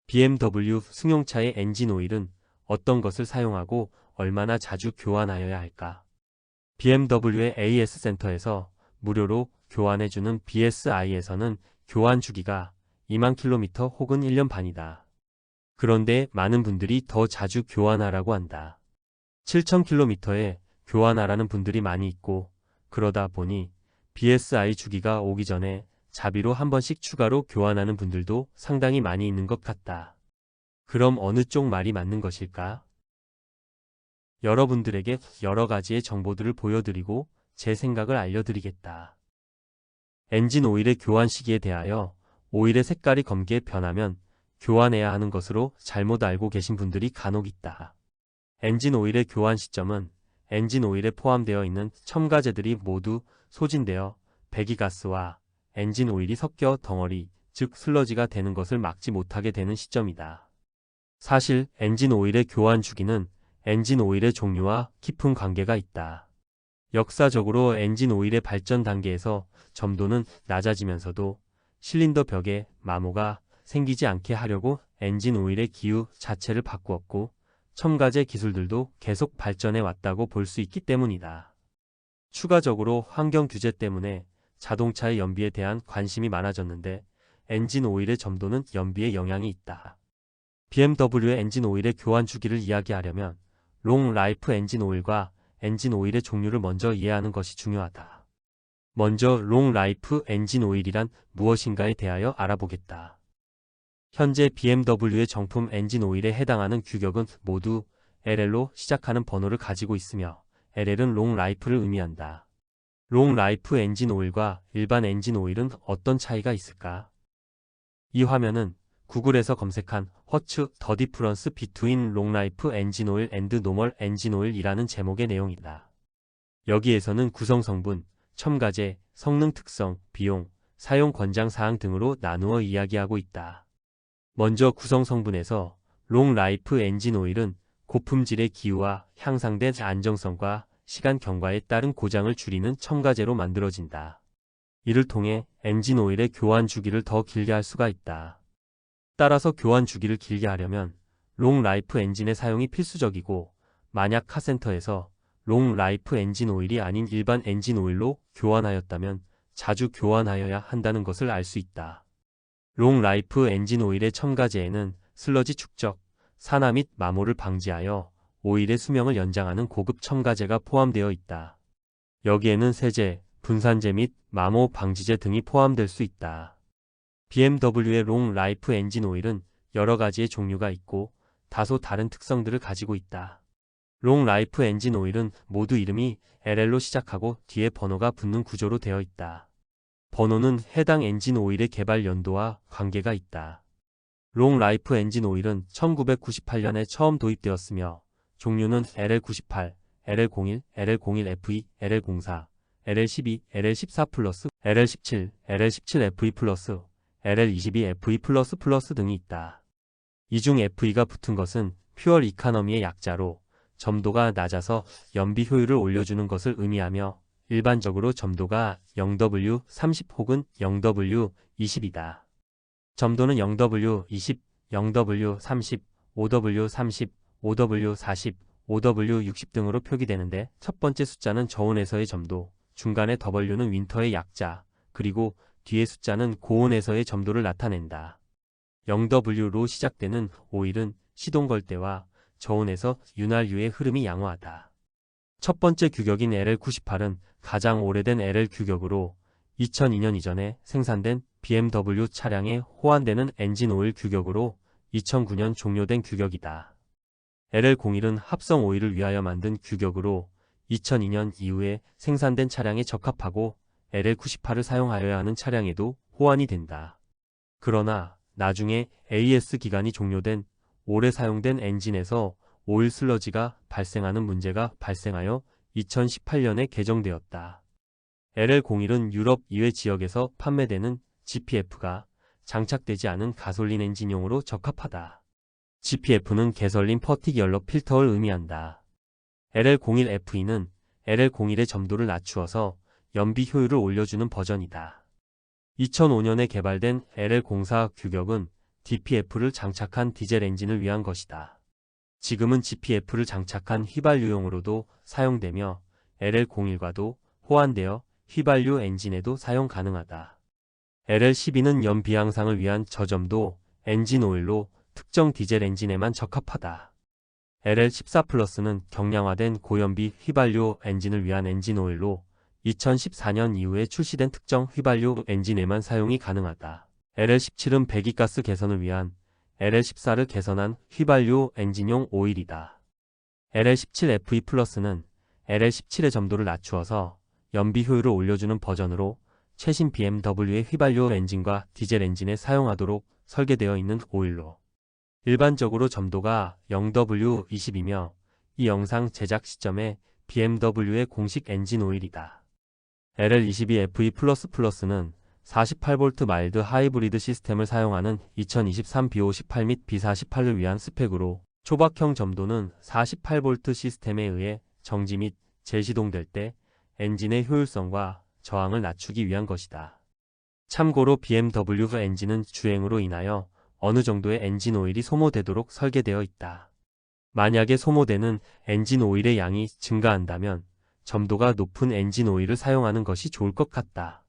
BMW 승용차의 엔진 오일은 어떤 것을 사용하고 얼마나 자주 교환하여야 할까? BMW의 AS 센터에서 무료로 교환해주는 BSI에서는 교환 주기가 2만 킬로미터 혹은 1년 반이다. 그런데 많은 분들이 더 자주 교환하라고 한다. 7,000km에 교환하라는 분들이 많이 있고, 그러다 보니 BSI 주기가 오기 전에 자비로 한 번씩 추가로 교환하는 분들도 상당히 많이 있는 것 같다. 그럼 어느 쪽 말이 맞는 것일까? 여러분들에게 여러 가지의 정보들을 보여드리고 제 생각을 알려드리겠다. 엔진 오일의 교환 시기에 대하여 오일의 색깔이 검게 변하면 교환해야 하는 것으로 잘못 알고 계신 분들이 간혹 있다. 엔진 오일의 교환 시점은 엔진 오일에 포함되어 있는 첨가제들이 모두 소진되어 배기가스와 엔진 오일이 섞여 덩어리, 즉 슬러지가 되는 것을 막지 못하게 되는 시점이다. 사실 엔진 오일의 교환 주기는 엔진 오일의 종류와 깊은 관계가 있다. 역사적으로 엔진 오일의 발전 단계에서 점도는 낮아지면서도 실린더 벽에 마모가 생기지 않게 하려고 엔진 오일의 기후 자체를 바꾸었고, 첨가제 기술들도 계속 발전해 왔다고 볼 수 있기 때문이다. 추가적으로 환경 규제 때문에 자동차의 연비에 대한 관심이 많아졌는데, 엔진 오일의 점도는 연비에 영향이 있다. BMW의 엔진 오일의 교환 주기를 이야기하려면 롱 라이프 엔진 오일과 엔진 오일의 종류를 먼저 이해하는 것이 중요하다. 먼저 롱 라이프 엔진 오일이란 무엇인가에 대하여 알아보겠다. 현재 BMW의 정품 엔진 오일에 해당하는 규격은 모두 LL로 시작하는 번호를 가지고 있으며, LL은 롱 라이프를 의미한다. 롱 라이프 엔진 오일과 일반 엔진 오일은 어떤 차이가 있을까? 이 화면은 구글에서 검색한 What's the difference between long life engine oil and normal engine oil 이라는 제목의 내용이다. 여기에서는 구성 성분, 첨가제, 성능 특성, 비용, 사용 권장 사항 등으로 나누어 이야기하고 있다. 먼저 구성 성분에서 롱 라이프 엔진 오일은 고품질의 기후와 향상된 안정성과 시간 경과에 따른 고장을 줄이는 첨가제로 만들어진다. 이를 통해 엔진 오일의 교환 주기를 더 길게 할 수가 있다. 따라서 교환 주기를 길게 하려면 롱 라이프 엔진의 사용이 필수적이고, 만약 카센터에서 롱 라이프 엔진 오일이 아닌 일반 엔진 오일로 교환하였다면 자주 교환하여야 한다는 것을 알 수 있다. 롱 라이프 엔진 오일의 첨가제에는 슬러지 축적, 산화 및 마모를 방지하여 오일의 수명을 연장하는 고급 첨가제가 포함되어 있다. 여기에는 세제, 분산제 및 마모 방지제 등이 포함될 수 있다. BMW의 롱 라이프 엔진 오일은 여러 가지의 종류가 있고 다소 다른 특성들을 가지고 있다. 롱 라이프 엔진 오일은 모두 이름이 LL로 시작하고 뒤에 번호가 붙는 구조로 되어 있다. 번호는 해당 엔진 오일의 개발 연도와 관계가 있다. 롱 라이프 엔진 오일은 1998년에 처음 도입되었으며 종류는 LL98, LL01, LL01FE, LL04, LL12, LL14 플러스, LL17, LL17FE 플러스, LL22FE++ 등이 있다. 이 중 FE가 붙은 것은 퓨얼 이카너미의 약자로 점도가 낮아서 연비 효율을 올려주는 것을 의미하며, 일반적으로 점도가 0W30 혹은 0W20이다. 점도는 0W20, 0W30, 5W30, 5W40, 5W60 등으로 표기되는데, 첫 번째 숫자는 저온에서의 점도, 중간에 W는 윈터의 약자, 그리고 뒤의 숫자는 고온에서의 점도를 나타낸다. 0W로 시작되는 오일은 시동 걸 때와 저온에서 윤활유의 흐름이 양호하다. 첫 번째 규격인 LL98은 가장 오래된 LL 규격으로 2002년 이전에 생산된 BMW 차량에 호환되는 엔진 오일 규격으로 2009년 종료된 규격이다. LL01은 합성 오일을 위하여 만든 규격으로 2002년 이후에 생산된 차량에 적합하고 LL98을 사용하여야 하는 차량에도 호환이 된다. 그러나 나중에 AS 기간이 종료된 오래 사용된 엔진에서 오일 슬러지가 발생하는 문제가 발생하여 2018년에 개정되었다. LL01은 유럽 이외 지역에서 판매되는 GPF가 장착되지 않은 가솔린 엔진용으로 적합하다. GPF는 개설린 퍼티기얼러 필터를 의미한다. LL01FE는 LL01의 점도를 낮추어서 연비 효율을 올려주는 버전이다. 2005년에 개발된 LL04 규격은 DPF를 장착한 디젤 엔진을 위한 것이다. 지금은 GPF를 장착한 휘발유용으로도 사용되며 LL01과도 호환되어 휘발유 엔진에도 사용 가능하다. LL12는 연비 향상을 위한 저점도 엔진 오일로 특정 디젤 엔진에만 적합하다. LL14 플러스는 경량화된 고연비 휘발유 엔진을 위한 엔진 오일로 2014년 이후에 출시된 특정 휘발유 엔진에만 사용이 가능하다. LL17은 배기가스 개선을 위한 LL14를 개선한 휘발유 엔진용 오일이다. LL17FE 플러스는 LL17의 점도를 낮추어서 연비 효율을 올려주는 버전으로 최신 BMW의 휘발유 엔진과 디젤 엔진에 사용하도록 설계되어 있는 오일로 일반적으로 점도가 0W20이며 이 영상 제작 시점에 BMW의 공식 엔진 오일이다. LL22FE++는 48V 마일드 하이브리드 시스템을 사용하는 2023 B58 및 B48을 위한 스펙으로 초박형 점도는 48V 시스템에 의해 정지 및 재시동될 때 엔진의 효율성과 저항을 낮추기 위한 것이다. 참고로 BMW 엔진은 주행으로 인하여 어느 정도의 엔진 오일이 소모되도록 설계되어 있다. 만약에 소모되는 엔진 오일의 양이 증가한다면 점도가 높은 엔진 오일을 사용하는 것이 좋을 것 같다.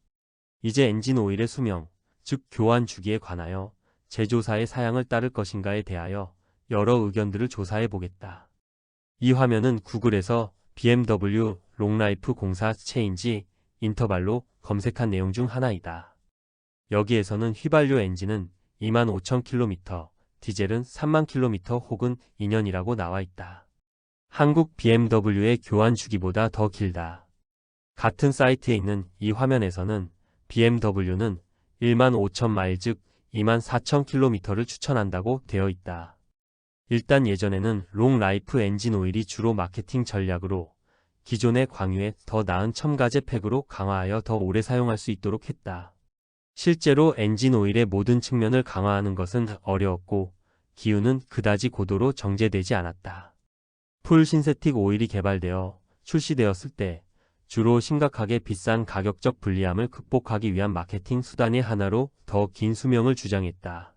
이제 엔진 오일의 수명, 즉 교환 주기에 관하여 제조사의 사양을 따를 것인가에 대하여 여러 의견들을 조사해 보겠다. 이 화면은 구글에서 BMW 롱라이프 공사 체인지 인터벌로 검색한 내용 중 하나이다. 여기에서는 휘발유 엔진은 25,000km, 디젤은 30,000km 혹은 2년이라고 나와 있다. 한국 BMW의 교환 주기보다 더 길다. 같은 사이트에 있는 이 화면에서는 BMW는 15,000마일 즉 24,000km를 추천한다고 되어 있다. 일단 예전에는 롱 라이프 엔진 오일이 주로 마케팅 전략으로 기존의 광유에 더 나은 첨가제 팩으로 강화하여 더 오래 사용할 수 있도록 했다. 실제로 엔진 오일의 모든 측면을 강화하는 것은 어려웠고 기후는 그다지 고도로 정제되지 않았다. 풀 신세틱 오일이 개발되어 출시되었을 때 주로 심각하게 비싼 가격적 불리함을 극복하기 위한 마케팅 수단의 하나로 더 긴 수명을 주장했다.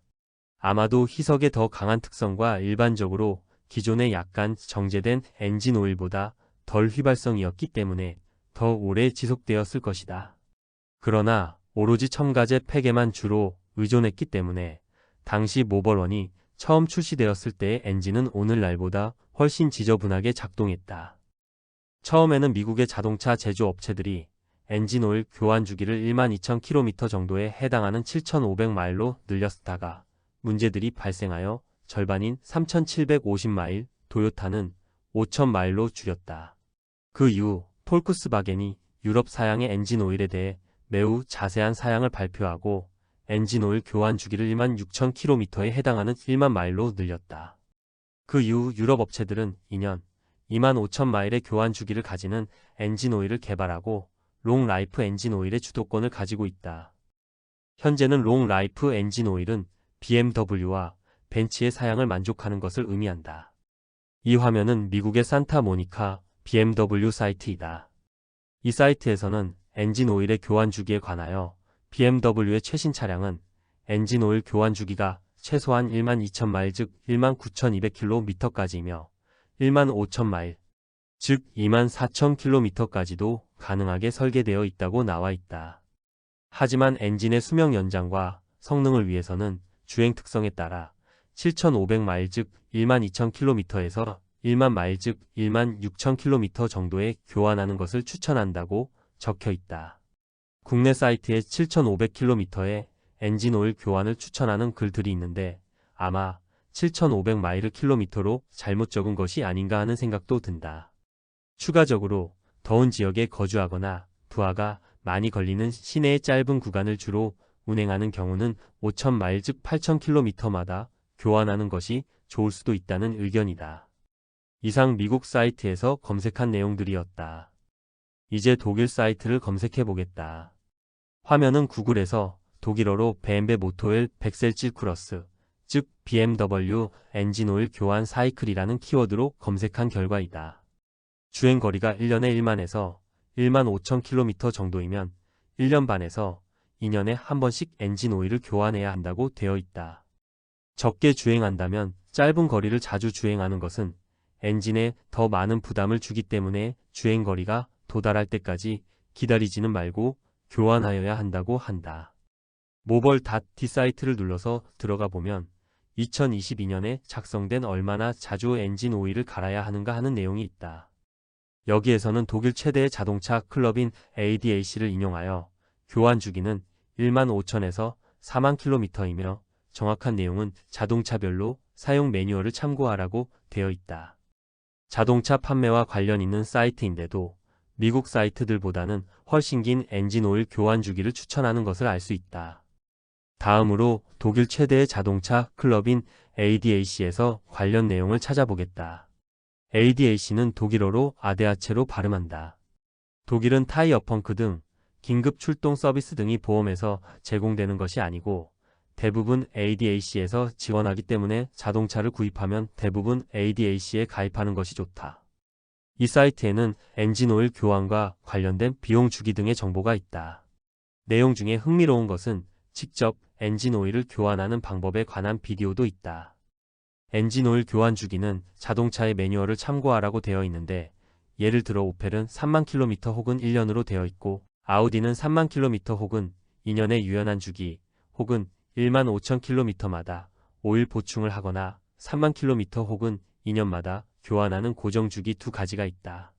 아마도 희석의 더 강한 특성과 일반적으로 기존의 약간 정제된 엔진 오일보다 덜 휘발성이었기 때문에 더 오래 지속되었을 것이다. 그러나 오로지 첨가제 팩에만 주로 의존했기 때문에 당시 모벌1이 처음 출시되었을 때의 엔진은 오늘날보다 훨씬 지저분하게 작동했다. 처음에는 미국의 자동차 제조업체들이 엔진오일 교환 주기를 12,000km 정도에 해당하는 7,500마일로 늘렸다가 문제들이 발생하여 절반인 3,750마일, 토요타는 5,000마일로 줄였다. 그 이후 폴크스바겐이 유럽 사양의 엔진오일에 대해 매우 자세한 사양을 발표하고 엔진오일 교환 주기를 16,000km에 해당하는 1만 마일로 늘렸다. 그 이후 유럽 업체들은 2년, 25,000마일의 교환 주기를 가지는 엔진 오일을 개발하고 롱 라이프 엔진 오일의 주도권을 가지고 있다. 현재는 롱 라이프 엔진 오일은 BMW와 벤츠의 사양을 만족하는 것을 의미한다. 이 화면은 미국의 산타모니카 BMW 사이트이다. 이 사이트에서는 엔진 오일의 교환 주기에 관하여 BMW의 최신 차량은 엔진 오일 교환 주기가 최소한 12,000마일 즉 19,200km까지이며 15,000마일, 즉 24,000km까지도 가능하게 설계되어 있다고 나와 있다. 하지만 엔진의 수명 연장과 성능을 위해서는 주행 특성에 따라 7,500마일 즉 12,000km에서 1만 마일 즉 16,000km 정도에 교환하는 것을 추천한다고 적혀 있다. 국내 사이트에 7,500km의 엔진 오일 교환을 추천하는 글들이 있는데 아마 7,500마일을 킬로미터로 잘못 적은 것이 아닌가 하는 생각도 든다. 추가적으로 더운 지역에 거주하거나 부하가 많이 걸리는 시내의 짧은 구간을 주로 운행하는 경우는 5,000마일 즉 8,000km마다 교환하는 것이 좋을 수도 있다는 의견이다. 이상 미국 사이트에서 검색한 내용들이었다. 이제 독일 사이트를 검색해 보겠다. 화면은 구글에서 독일어로 BMW 모토엘 백셀질쿠러스 즉 BMW 엔진오일 교환 사이클이라는 키워드로 검색한 결과이다. 주행거리가 1년에 1만에서 15,000km 정도이면 1년 반에서 2년에 한 번씩 엔진 오일을 교환해야 한다고 되어 있다. 적게 주행한다면 짧은 거리를 자주 주행하는 것은 엔진에 더 많은 부담을 주기 때문에 주행거리가 도달할 때까지 기다리지는 말고 교환하여야 한다고 한다. 모벌.D 사이트를 눌러서 들어가 보면 2022년에 작성된 얼마나 자주 엔진 오일을 갈아야 하는가 하는 내용이 있다. 여기에서는 독일 최대의 자동차 클럽인 ADAC를 인용하여 교환 주기는 1만 5천에서 4만 킬로미터이며 정확한 내용은 자동차별로 사용 매뉴얼을 참고하라고 되어 있다. 자동차 판매와 관련 있는 사이트인데도 미국 사이트들보다는 훨씬 긴 엔진 오일 교환 주기를 추천하는 것을 알 수 있다. 다음으로 독일 최대의 자동차 클럽인 ADAC에서 관련 내용을 찾아보겠다. ADAC는 독일어로 아데아체로 발음한다. 독일은 타이어 펑크 등 긴급 출동 서비스 등이 보험에서 제공되는 것이 아니고 대부분 ADAC에서 지원하기 때문에 자동차를 구입하면 대부분 ADAC에 가입하는 것이 좋다. 이 사이트에는 엔진 오일 교환과 관련된 비용 주기 등의 정보가 있다. 내용 중에 흥미로운 것은 직접 엔진 오일을 교환하는 방법에 관한 비디오도 있다. 엔진 오일 교환 주기는 자동차의 매뉴얼을 참고하라고 되어 있는데 예를 들어 오펠은 3만 킬로미터 혹은 1년으로 되어 있고 아우디는 3만 킬로미터 혹은 2년의 유연한 주기 혹은 1만 5천 킬로미터마다 오일 보충을 하거나 3만 킬로미터 혹은 2년마다 교환하는 고정 주기 두 가지가 있다.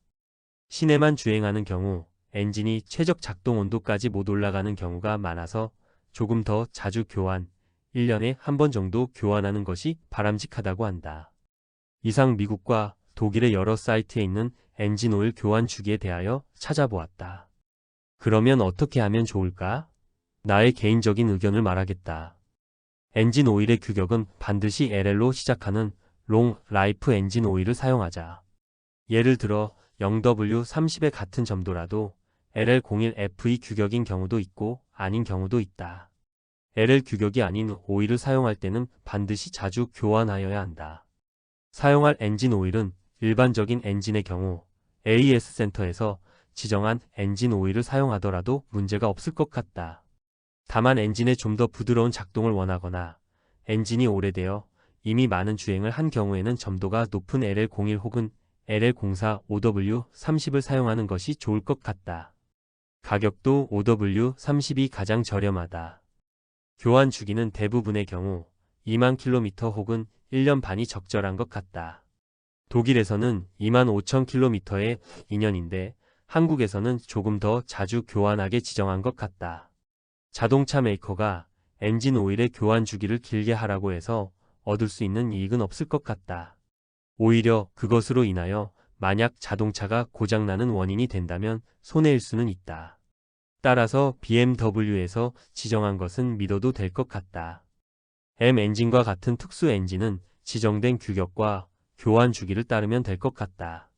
시내만 주행하는 경우 엔진이 최적 작동 온도까지 못 올라가는 경우가 많아서 조금 더 자주 교환, 1년에 한 번 정도 교환하는 것이 바람직하다고 한다. 이상 미국과 독일의 여러 사이트에 있는 엔진 오일 교환 주기에 대하여 찾아보았다. 그러면 어떻게 하면 좋을까? 나의 개인적인 의견을 말하겠다. 엔진 오일의 규격은 반드시 LL로 시작하는 롱 라이프 엔진 오일을 사용하자. 예를 들어 0W30의 같은 점도라도 LL01FE 규격인 경우도 있고 아닌 경우도 있다. LL 규격이 아닌 오일을 사용할 때는 반드시 자주 교환하여야 한다. 사용할 엔진 오일은 일반적인 엔진의 경우 AS 센터에서 지정한 엔진 오일을 사용하더라도 문제가 없을 것 같다. 다만 엔진의 좀 더 부드러운 작동을 원하거나 엔진이 오래되어 이미 많은 주행을 한 경우에는 점도가 높은 LL01 혹은 LL04 5W30을 사용하는 것이 좋을 것 같다. 가격도 5W30이 가장 저렴하다. 교환 주기는 대부분의 경우 2만 킬로미터 혹은 1년 반이 적절한 것 같다. 독일에서는 2만 5천 킬로미터에 2년인데 한국에서는 조금 더 자주 교환하게 지정한 것 같다. 자동차 메이커가 엔진 오일의 교환 주기를 길게 하라고 해서 얻을 수 있는 이익은 없을 것 같다. 오히려 그것으로 인하여 만약 자동차가 고장나는 원인이 된다면 손해일 수는 있다. 따라서 BMW에서 지정한 것은 믿어도 될 것 같다. M 엔진과 같은 특수 엔진은 지정된 규격과 교환 주기를 따르면 될 것 같다.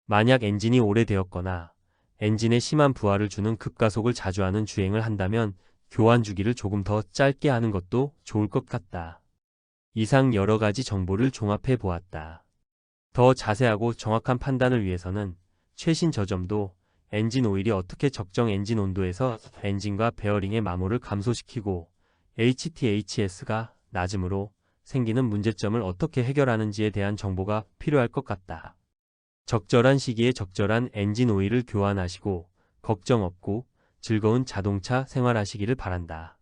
만약 엔진이 오래되었거나 엔진에 심한 부하를 주는 급가속을 자주 하는 주행을 한다면 교환 주기를 조금 더 짧게 하는 것도 좋을 것 같다. 이상 여러 가지 정보를 종합해 보았다. 더 자세하고 정확한 판단을 위해서는 최신 저점도 엔진 오일이 어떻게 적정 엔진 온도에서 엔진과 베어링의 마모를 감소시키고 HTHS가 낮음으로 생기는 문제점을 어떻게 해결하는지에 대한 정보가 필요할 것 같다. 적절한 시기에 적절한 엔진 오일을 교환하시고 걱정 없고 즐거운 자동차 생활하시기를 바란다.